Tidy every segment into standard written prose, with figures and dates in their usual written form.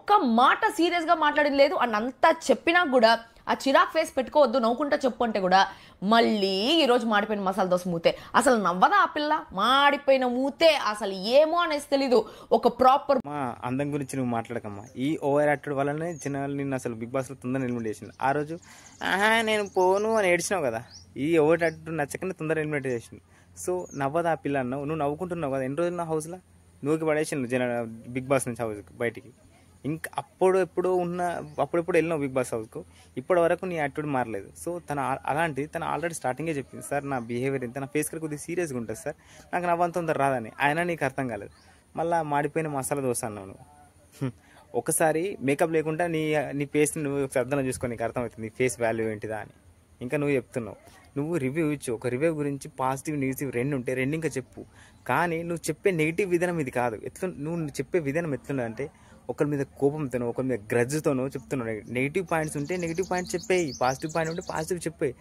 ఒక్క మాట సీరియస్గా మాట్లాడింది లేదు. అండ్ అంతా చెప్పినా కూడా ఆ చిరాక్ ఫేస్ పెట్టుకోవద్దు, నవ్వుకుంటా చెప్పు అంటే కూడా మళ్ళీ ఈరోజు మాడిపోయిన మసాలా దోశ మూతే. అసలు నవ్వదా ఆ పిల్ల? మాడిపోయిన మూతే అసలు ఏమో అనేసి తెలీదు. ఒక ప్రాపర్ మా అందం గురించి నువ్వు మాట్లాడకమ్మా. ఈ ఓవర్ యాక్టెడ్ వల్లనే జనాలు నిన్ను అసలు బిగ్ బాస్లో తొందరగా ఎలిమినేట్ చేసింది. ఆ రోజు నేను పోను అని ఏడ్చినావు కదా, ఈ ఓవర్ యాక్టెడ్ నచ్చకనే తొందరగా ఎలిమినేట్ చేసింది. సో నవ్వదా ఆ పిల్ల అన్నావు, నువ్వు నవ్వుకుంటున్నావు కదా. ఎన్ని రోజులు నా హౌస్లో నువ్వుకి పడేసిండు బిగ్ బాస్ నుంచి హౌస్కి బయటికి. ఇంకా అప్పుడెప్పుడు వెళ్ళినావు బిగ్ బాస్ హౌస్కు, ఇప్పటి వరకు నీ యాటిట్యూడ్ మారలేదు. సో తను ఆల్రెడీ స్టార్టింగే చెప్పింది, సార్ నా బిహేవియర్ ఇంత, నా ఫేస్ కట్ కొద్దిగా సీరియస్గా ఉంటుంది సార్, నాకు నవ్వంత తొందర రాదని. అయినా నీకు అర్థం కాలేదు. మళ్ళీ మాడిపోయిన మసాలా దోశ అన్నావు నువ్వు. ఒకసారి మేకప్ లేకుండా నీ ఫేస్ని నువ్వు అర్థం చూసుకొని నీకు అర్థమవుతుంది నీ ఫేస్ వాల్యూ ఏంటిదా అని. ఇంకా నువ్వు చెప్తున్నావు, నువ్వు రివ్యూ ఇచ్చు. ఒక రివ్యూ గురించి పాజిటివ్ నెగిటివ్ రెండు ఉంటే రెండు ఇంకా చెప్పు. కానీ నువ్వు చెప్పే నెగిటివ్ విధానం ఇది కాదు. నువ్వు చెప్పే విధానం ఎట్లుందంటే ఒకరి మీద కోపంతోనో ఒకరి మీద గ్రజ్తోనో చెప్తున్నావు. నెగిటివ్ పాయింట్స్ ఉంటే నెగిటివ్ పాయింట్స్ చెప్పేయి, పాజిటివ్ పాయింట్ ఉంటే పాజిటివ్ చెప్పేయి.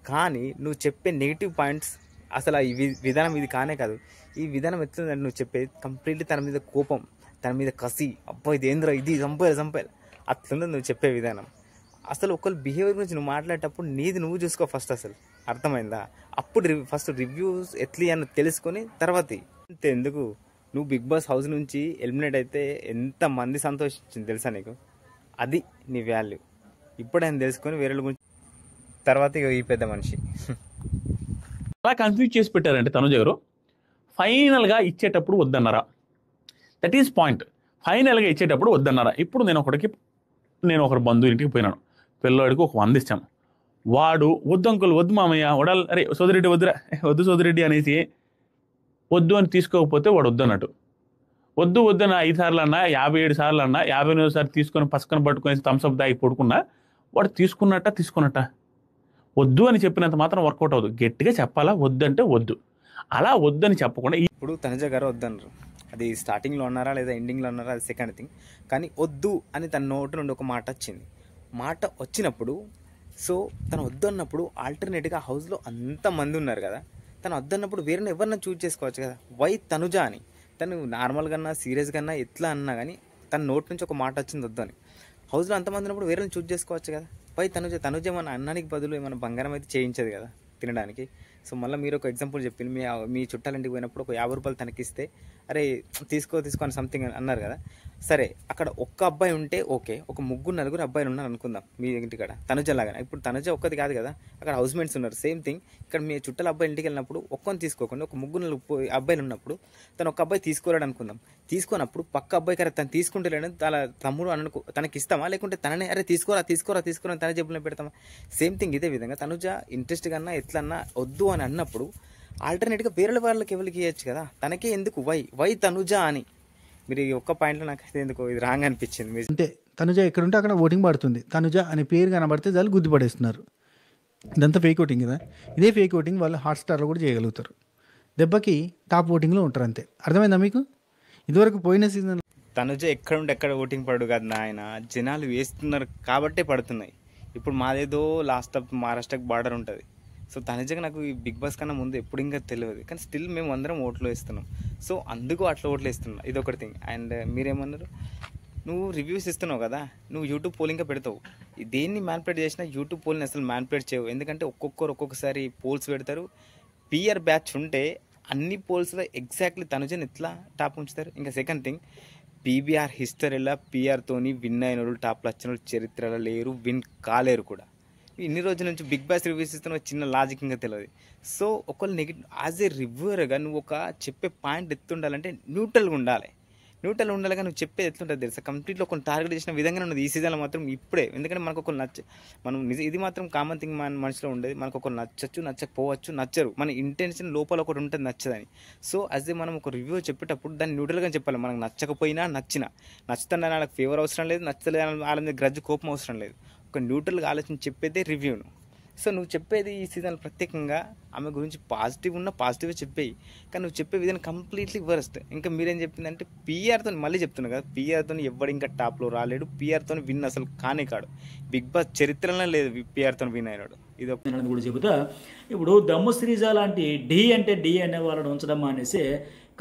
కానీ నువ్వు చెప్పే నెగిటివ్ పాయింట్స్ అసలు ఈ విధానం ఇది కానే కాదు. ఈ విధానం ఎట్లుందంటే నువ్వు చెప్పేది కంప్లీట్లీ తన మీద కోపం, తన మీద కసి, అబ్బాయి ఇది ఏంద్రా ఇది చంపాలి అట్లుంది నువ్వు చెప్పే విధానం. అసలు ఒకరి బిహేవియర్ గురించి నువ్వు మాట్లాడేటప్పుడు నీది నువ్వు చూసుకో ఫస్ట్. అసలు అర్థమైందా? అప్పుడు ఫస్ట్ రివ్యూస్ ఎట్లీ అని తెలుసుకొని తర్వాత అంతే. ఎందుకు నువ్వు బిగ్ బాస్ హౌస్ నుంచి ఎలిమినేట్ అయితే ఎంతమంది సంతోషించింది తెలుసా నీకు? అది నీ వాల్యూ. ఇప్పుడు ఆయన తెలుసుకొని వేరే గురించి తర్వాత ఈ పెద్ద మనిషి అలా కన్ఫ్యూజ్ చేసి పెట్టారంటే తనుజ గారు ఫైనల్గా ఇచ్చేటప్పుడు వద్దన్నారా? That is point. ఫైనల్గా ఇచ్చేటప్పుడు వద్దన్నారా? ఇప్పుడు నేను ఒకరి బంధువు ఇంటికి పోయినాను, పిల్లవాడికి ఒక 100 ఇచ్చాను. వాడు వద్దు అంకుల్, వద్దు మామయ్య, వడాలి, అరే సోదరెడ్డి వద్దురా, వద్దు సోదరెడ్డి అనేసి వద్దు అని తీసుకోకపోతే వాడు వద్దు అన్నట్టు. వద్దు అని 5 సార్లు అన్నా, 57 సార్లు అన్నా, 59 సార్లు తీసుకొని పసుకొని పట్టుకొని థమ్స్అప్ దాగి పడుకున్నా వాడు తీసుకున్నట్ట వద్దు అని చెప్పినంత మాత్రం వర్కౌట్ అవ్వదు. గట్టిగా చెప్పాలా, వద్దు అంటే వద్దు. అలా వద్దని చెప్పకుండా ఇప్పుడు తనుజ గారు వద్దన్నారు. అది స్టార్టింగ్లో అన్నారా లేదా ఎండింగ్లో అన్నారా అది సెకండ్ థింగ్. కానీ వద్దు అని తన నోటి నుండి ఒక మాట వచ్చింది. మాట వచ్చినప్పుడు సో తను వద్దు అన్నప్పుడు ఆల్టర్నేట్గా హౌస్లో అంతమంది ఉన్నారు కదా, తను వద్దన్నప్పుడు వేరే ఎవరినైనా చూజ్ చేసుకోవచ్చు కదా. వై తనుజ అని తను నార్మల్గా అన్నా సీరియస్గా అన్నా ఎట్లా అన్నా కానీ తన నోటి నుంచి ఒక మాట వచ్చింది వద్దు అని. హౌస్లో అంతమంది ఉన్నప్పుడు వేరేని చూజ్ చేసుకోవచ్చు కదా. వై తనుజ ఏమన్నా అన్నానికి బదులు ఏమైనా బంగారం అయితే చేయించదు కదా తినడానికి. సో మళ్ళీ మీరు ఒక ఎగ్జాంపుల్ చెప్పింది, మీ చుట్టాలింటికి పోయినప్పుడు ఒక 50 రూపాయలు తనకిస్తే అరే తీసుకో అని సంథింగ్ అన్నారు కదా. సరే అక్కడ ఒక్క అబ్బాయి ఉంటే ఓకే, ఒక 3-4 అబ్బాయిలు ఉన్నారు అనుకుందాం మీ ఇంటికాడ తనుజలాగానే. ఇప్పుడు తనుజ ఒక్కది కాదు కదా, అక్కడ హౌస్ మేట్స్ ఉన్నారు. సేమ్ థింగ్ ఇక్కడ మీ చుట్టాల అబ్బాయి ఇంటికి వెళ్ళినప్పుడు ఒక్కని తీసుకోకుండా ఒక 3-4 అబ్బాయిలు ఉన్నప్పుడు తను ఒక అబ్బాయి తీసుకోలేడు అనుకుందాం. తీసుకున్నప్పుడు పక్క అబ్బాయి కదా తను తీసుకుంటలేడని తన తమ్ముడు అన్నకు తనకి ఇస్తామా, లేకుంటే తననే అరే తీసుకోరా తన జబ్బులో పెడతామా? సేమ్ థింగ్ ఇదే విధంగా తనుజ ఇంట్రెస్ట్ కన్నా ఎట్లన్నా వద్దు అని అన్నప్పుడు ఆల్టర్నేట్గా వేరే వాళ్ళకి ఎవరికి ఇవ్వచ్చు కదా, తనకే ఎందుకు వై తనుజ అని. మీరు ఈ ఒక్క పాయింట్లో నాకైతే ఎందుకు ఇది రాంగ్ అనిపించింది. అంటే తనుజ ఎక్కడుంటే అక్కడ ఓటింగ్ పడుతుంది, తనుజ అనే పేరు కనబడితే చాలు గుర్తుపడేస్తున్నారు. ఇదంతా ఫేక్ ఓటింగ్ కదా. ఇదే ఫేక్ ఓటింగ్ వాళ్ళు హాట్స్టార్లో కూడా చేయగలుగుతారు. దెబ్బకి టాప్ ఓటింగ్లో ఉంటారు అంతే. అర్థమైందా మీకు? ఇదివరకు పోయిన సీజన్ తనుజ ఎక్కడ ఓటింగ్ పడు కదా ఆయన, జనాలు వేస్తున్నారు కాబట్టే పడుతున్నాయి. ఇప్పుడు మాదేదో లాస్ట్ ఆఫ్ మహారాష్ట్రకి బార్డర్ ఉంటుంది. సో తనుజగా నాకు ఈ బిగ్ బాస్ కన్నా ముందు ఎప్పుడు ఇంకా తెలియదు, కానీ స్టిల్ మేము అందరం ఓట్లు వేస్తున్నాం. సో అందుకు అట్లా ఓట్లు వేస్తున్నాం, ఇదొకటి థింగ్. అండ్ మీరేమన్నారు, నువ్వు రివ్యూస్ ఇస్తున్నావు కదా, నువ్వు యూట్యూబ్ పోలింగ్గా పెడతావు. దేన్ని మ్యాన్పులేట్ చేసినా యూట్యూబ్ పోల్ని అసలు మ్యాన్పులేట్ చేయవు. ఎందుకంటే ఒక్కొక్కసారి పోల్స్ పెడతారు. పిఆర్ బ్యాచ్ ఉంటే అన్ని పోల్స్లో ఎగ్జాక్ట్లీ తనుజని ఎట్లా టాప్ ఉంచుతారు. ఇంకా సెకండ్ థింగ్, పీబీఆర్ హిస్టరీలో పిఆర్తోని విన్ అయిన వాళ్ళు టాప్లో వచ్చిన వాళ్ళు చరిత్రలో లేరు, విన్ కాలేరు కూడా. ఇన్ని రోజుల నుంచి బిగ్ బాస్ రివ్యూస్ ఇస్తున్న చిన్న లాజిక్ ఇంకా తెలియదు. సో ఒకళ్ళు నెగిటివ్ యాజ్ ఏ రివ్యూవర్గా నువ్వు ఒక చెప్పే పాయింట్ ఎత్తుండాలంటే న్యూట్రల్గా ఉండాలి కానీ నువ్వు చెప్పేది ఎట్లుంటుంది తెలుసా, కంప్లీట్లో కొన్ని టార్గెట్ చేసిన విధంగా ఉన్నది ఈ సీజన్లో మాత్రం ఇప్పుడే. ఎందుకంటే మనకు ఒకరు మనం ఇది మాత్రం కామన్ థింగ్ మన మనసులో ఉండేది. మనకు ఒకరు నచ్చకపోవచ్చు, నచ్చరు. మన ఇంటెన్షన్ లోపల ఒకటి ఉంటుంది నచ్చదని. సో యాజ్ ఏ మనం ఒక రివ్యూ చెప్పేటప్పుడు దాన్ని న్యూట్రల్గా చెప్పాలి. మనకు నచ్చకపోయినా నచ్చుతుందని వాళ్ళకి ఫేవర్ అవసరం లేదు, నచ్చలేదు వాళ్ళ మీద గ్రజ్జు కోపం అవసరం లేదు. ఒక న్యూట్రల్గా ఆలోచన చెప్పేదే రివ్యూను. సో నువ్వు చెప్పేది ఈ సీజన్లో ప్రత్యేకంగా ఆమె గురించి పాజిటివే చెప్పేయి, కానీ నువ్వు చెప్పే విధానం కంప్లీట్లీ వర్స్ట్. ఇంకా మీరేం చెప్పిందంటే పీఆర్తో మళ్ళీ చెప్తున్నా కదా, పీఆర్తో ఎవడు ఇంకా టాప్లో రాలేడు, పీఆర్తో విన్ అసలు కాడు. బిగ్ బాస్ చరిత్రలో లేదు పీఆర్తో విన్ అయినాడు. ఇది కూడా చెబుతా. ఇప్పుడు దమ్ము శ్రీజ లాంటి డి అనే వాళ్ళని ఉంచడం అనేసి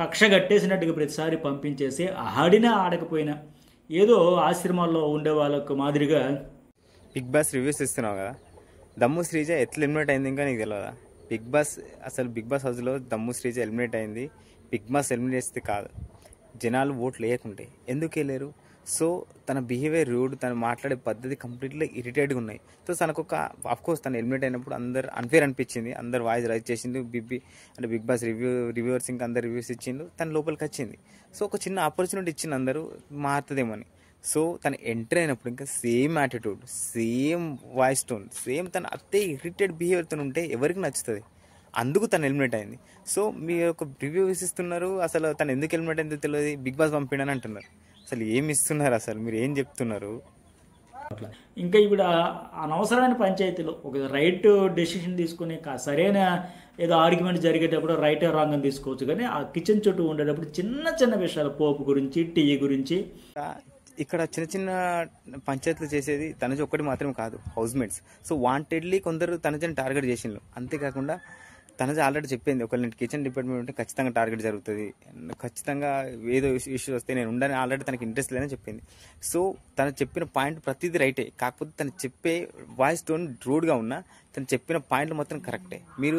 కక్ష కట్టేసినట్టుగా ప్రతిసారి పంపించేసి ఆడినా ఆడకపోయినా ఏదో ఆశ్రమాల్లో ఉండే వాళ్ళకు మాదిరిగా బిగ్ బాస్ రివ్యూస్ ఇస్తున్నావు కదా, దమ్ము శ్రీజ ఎట్లా ఎలిమినేట్ అయింది ఇంకా నీకు తెలియదా? బిగ్ బాస్ అసలు బిగ్ బాస్ హౌస్లో దమ్ము శ్రీజ ఎలిమినేట్ అయింది బిగ్ బాస్ ఎలిమినేట్ చేస్తే కాదు, జనాలు ఓట్లు వేయకుంటే. ఎందుకు వెళ్ళారు? సో తన బిహేవియర్ రూడ్, తను మాట్లాడే పద్ధతి కంప్లీట్లీ ఇరిటేట్గా ఉన్నాయి. సో తనకు ఒక అఫ్కోర్స్ తను ఎలిమినేట్ అయినప్పుడు అందరు అన్ఫేర్ అనిపించింది, అందరు వాయిస్ రైజ్ చేసిండు, బిగ్ బాస్ రివ్యూవర్స్ ఇంకా అందరు రివ్యూస్ ఇచ్చిండు, తన లోపలికి వచ్చింది. సో ఒక చిన్న ఆపర్చునిటీ ఇచ్చింది అందరూ మారుతుందేమని. సో తను ఎంటర్ అయినప్పుడు ఇంకా same attitude, same voice tone, same తను అదే ఇరిటేట్ బిహేవియర్తో ఉంటే ఎవరికి నచ్చుతుంది? అందుకు తను ఎలిమినేట్ అయింది. సో మీరు ఒక రివ్యూ ఇస్తున్నారు, అసలు తను ఎందుకు ఎలిమినేట్ అయిందో తెలియదు, బిగ్ బాస్ పంపిండని అంటున్నారు. అసలు ఏమి ఇస్తున్నారు? అసలు మీరు ఏం చెప్తున్నారు? అట్లా ఇంకా ఇప్పుడు అనవసరమైన పంచాయతీలో ఒక రైట్ డెసిషన్ తీసుకుని సరైన ఏదో ఆర్గ్యుమెంట్ జరిగేటప్పుడు రైట్ రాంగ్ అని తీసుకోవచ్చు, కానీ ఆ కిచెన్ చుట్టూ ఉండేటప్పుడు చిన్న చిన్న విషయాలు, పోపు గురించి, టీ గురించి, ఇక్కడ చిన్న చిన్న పంచాయతీలు చేసేది తనజ ఒక్కటి మాత్రం కాదు, హౌస్ మేట్స్. సో వాంటెడ్లీ కొందరు తనజని టార్గెట్ చేసిండ్రు. అంతేకాకుండా తనజ ఆల్రెడీ చెప్పింది, ఒకవేళ కిచెన్ డిపార్ట్మెంట్ ఉంటే ఖచ్చితంగా టార్గెట్ జరుగుతుంది, ఖచ్చితంగా ఏదో ఇష్యూస్ వస్తే నేను ఉండని ఆల్రెడీ తనకి ఇంట్రెస్ట్ లేదని చెప్పింది. సో తను చెప్పిన పాయింట్ ప్రతిదీ రైటే, కాకపోతే తను చెప్పే వాయిస్ టోన్ రూడ్గా ఉన్నా తను చెప్పిన పాయింట్లు మొత్తం కరెక్టే. మీరు